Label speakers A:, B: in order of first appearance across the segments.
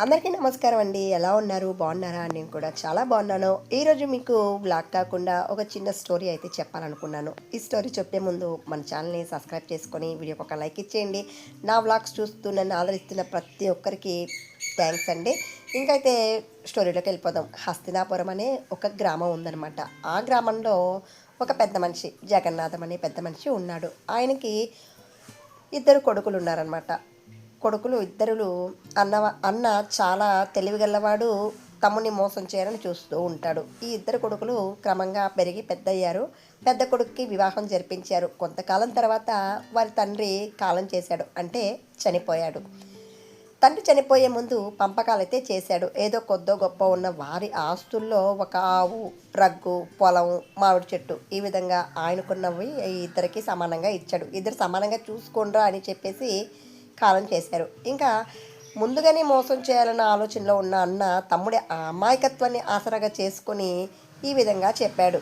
A: అందరికీ నమస్కారం అండి. ఎలా ఉన్నారు? బాగున్నారా? నేను కూడా చాలా బాగున్నాను. ఈరోజు మీకు బ్లాగ్ కాకుండా ఒక చిన్న స్టోరీ అయితే చెప్పాలనుకున్నాను. ఈ స్టోరీ చెప్పే ముందు మన ఛానల్ని సబ్స్క్రైబ్ చేసుకొని వీడియోకి ఒక లైక్ ఇచ్చేయండి. నా బ్లాగ్స్ చూస్తూ నన్ను ఆదరిస్తున్న ప్రతి ఒక్కరికి థ్యాంక్స్ అండి. ఇంకైతే స్టోరీలోకి వెళ్ళిపోదాం. హస్తినాపురం అనే ఒక గ్రామం ఉందన్నమాట. ఆ గ్రామంలో ఒక పెద్ద మనిషి, జగన్నాథం అనే పెద్ద మనిషి ఉన్నాడు. ఆయనకి ఇద్దరు కొడుకులు ఉన్నారనమాట. కొడుకులు ఇద్దరు. అన్న చాలా తెలివిగలవాడు. తమ్ముని మోసం చేయాలని చూస్తూ ఉంటాడు. ఈ ఇద్దరు కొడుకులు క్రమంగా పెరిగి పెద్దయ్యారు. పెద్ద కొడుక్కి వివాహం జరిపించారు. కొంతకాలం తర్వాత వారి తండ్రి కాలం చేశాడు, అంటే చనిపోయాడు. తండ్రి చనిపోయే ముందు పంపకాలైతే చేశాడు. ఏదో కొద్దో గొప్ప ఉన్న వారి ఆస్తుల్లో ఒక ఆవు, రగ్గు, పొలం, మామిడి చెట్టు, ఈ విధంగా ఆయనకున్నవి ఇద్దరికి సమానంగా ఇచ్చాడు. ఇద్దరు సమానంగా చూసుకోండ్రా అని చెప్పేసి కాలం చేశారు. ఇంకా ముందుగానే మోసం చేయాలన్న ఆలోచనలో ఉన్న అన్న తమ్ముడి అమాయకత్వాన్ని ఆసరాగా చేసుకొని ఈ విధంగా చెప్పాడు.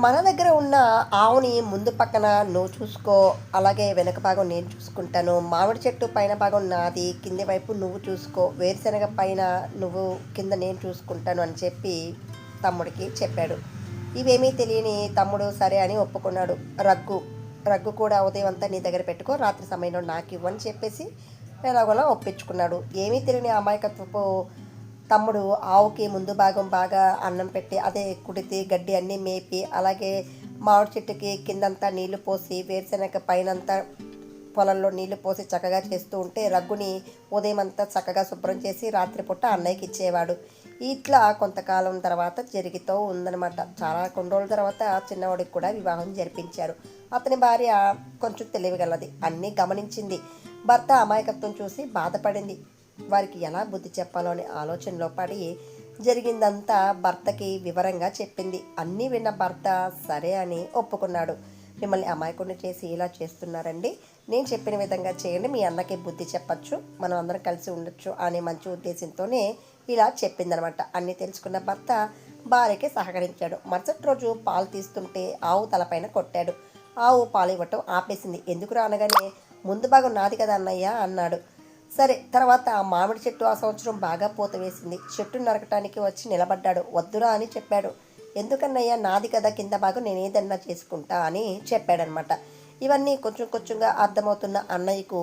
A: మన దగ్గర ఉన్న ఆవుని ముందు పక్కన నువ్వు చూసుకో, అలాగే వెనక భాగం నేను చూసుకుంటాను. మామిడి చెట్టు పైన భాగం నాది, కింది వైపు నువ్వు చూసుకో. వేరుశనగ పైన నువ్వు, కింద నేను చూసుకుంటాను అని చెప్పి తమ్ముడికి చెప్పాడు. ఇవేమీ తెలియని తమ్ముడు సరే అని ఒప్పుకున్నాడు. రగ్గు రగ్గు కూడా ఉదయం అంతా నీ దగ్గర పెట్టుకో, రాత్రి సమయంలో నాకు ఇవ్వని చెప్పేసి ఎలాగోలా ఒప్పించుకున్నాడు. ఏమీ తెలియని అమాయకత్వపు తమ్ముడు ఆవుకి ముందు భాగం బాగా అన్నం పెట్టి, అదే కుడితి గడ్డి అన్నీ మేపి, అలాగే మామిడి చెట్టుకి కిందంతా నీళ్లు పోసి, వేరుశనగ పైనంతా పొలంలో నీళ్లు పోసి చక్కగా చేస్తూ ఉంటే రగ్గుని ఉదయం అంతా చక్కగా శుభ్రం చేసి రాత్రిపూట అన్నయ్యకి ఇచ్చేవాడు. ఇట్లా కొంతకాలం తర్వాత జరుగుతూ ఉందన్నమాట. చాలా కొన్ని రోజుల తర్వాత చిన్నవాడికి కూడా వివాహం జరిపించారు. అతని భార్య కొంచెం తెలివిగలది, అన్నీ గమనించింది. భర్త అమాయకత్వం చూసి బాధపడింది. వారికి ఎలా బుద్ధి చెప్పాలో అనే ఆలోచనలో పడి జరిగిందంతా భర్తకి వివరంగా చెప్పింది. అన్నీ విన్న భర్త సరే అని ఒప్పుకున్నాడు. మిమ్మల్ని అమాయకుడిని చేసి ఇలా చేస్తున్నారండి, నేను చెప్పిన విధంగా చేయండి, మీ అన్నకి బుద్ధి చెప్పచ్చు, మనం అందరం కలిసి ఉండొచ్చు అనే మంచి ఉద్దేశంతోనే ఇలా చెప్పిందనమాట. అన్నీ తెలుసుకున్న భర్త భార్యకి సహకరించాడు. మరుసటి రోజు పాలు తీస్తుంటే ఆవు తలపైన కొట్టాడు. ఆవు పాలు ఇవ్వటం ఆపేసింది. ఎందుకు అనగానే ముందు భాగం నాది కదా అన్నయ్య అన్నాడు. సరే, తర్వాత ఆ మామిడి చెట్టు ఆ సంవత్సరం బాగా పూత వేసింది. చెట్టు నరకటానికి వచ్చి నిలబడ్డాడు. వద్దురా అని చెప్పాడు. ఎందుకన్నయ్యా, నాది కదా కింద భాగం, నేనేదన్నా చేసుకుంటా అని చెప్పాడనమాట. ఇవన్నీ కొంచెం కొంచెంగా అర్థమవుతున్న అన్నయ్యకు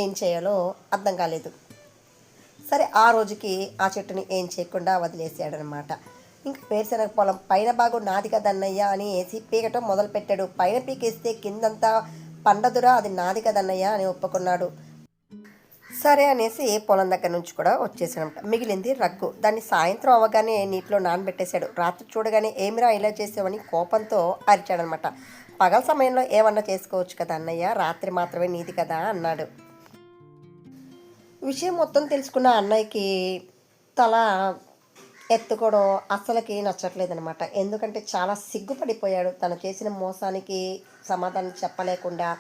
A: ఏం చేయాలో అర్థం కాలేదు. సరే, ఆ రోజుకి ఆ చెట్టుని ఏం చేయకుండా వదిలేసాడనమాట. ఇంకా వేరుశనగ పొలం పైన భాగం నాది కదా అన్నయ్య అని వేసి పీకటం మొదలుపెట్టాడు. పైన పీకేస్తే కిందంతా పండదురా, అది నాది కదన్నయ్య అని ఒప్పుకున్నాడు. సరే అనేసి పొలం దగ్గర నుంచి కూడా వచ్చేసాడనమాట. మిగిలింది రగ్గు. దాన్ని సాయంత్రం అవ్వగానే నీటిలో నానబెట్టేశాడు. రాత్రి చూడగానే ఏమిరా ఇలా చేసావని కోపంతో అరిచాడనమాట. పగల సమయంలో ఏమన్నా చేసుకోవచ్చు కదా అన్నయ్య, రాత్రి మాత్రమే నీది కదా అన్నాడు. విషయం మొత్తం తెలుసుకున్న అన్నయ్యకి తల ఎత్తుకోవడం అస్సలకి నచ్చట్లేదనమాట. ఎందుకంటే చాలా సిగ్గుపడిపోయాడు. తను చేసిన మోసానికి సమాధానం చెప్పలేకుండా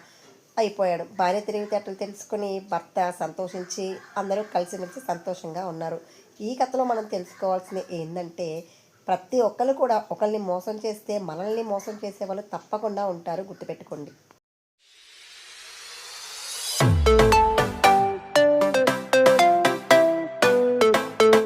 A: అయిపోయాడు. భార్య తెలివితేటలు తెలుసుకుని భర్త సంతోషించి అందరూ కలిసిమెలిసి సంతోషంగా ఉన్నారు. ఈ కథలో మనం తెలుసుకోవాల్సింది ఏంటంటే, ప్రతి ఒక్కరు కూడా ఒకరిని మోసం చేస్తే మనల్ని మోసం చేసే వాళ్ళు తప్పకుండా ఉంటారు, గుర్తుపెట్టుకోండి.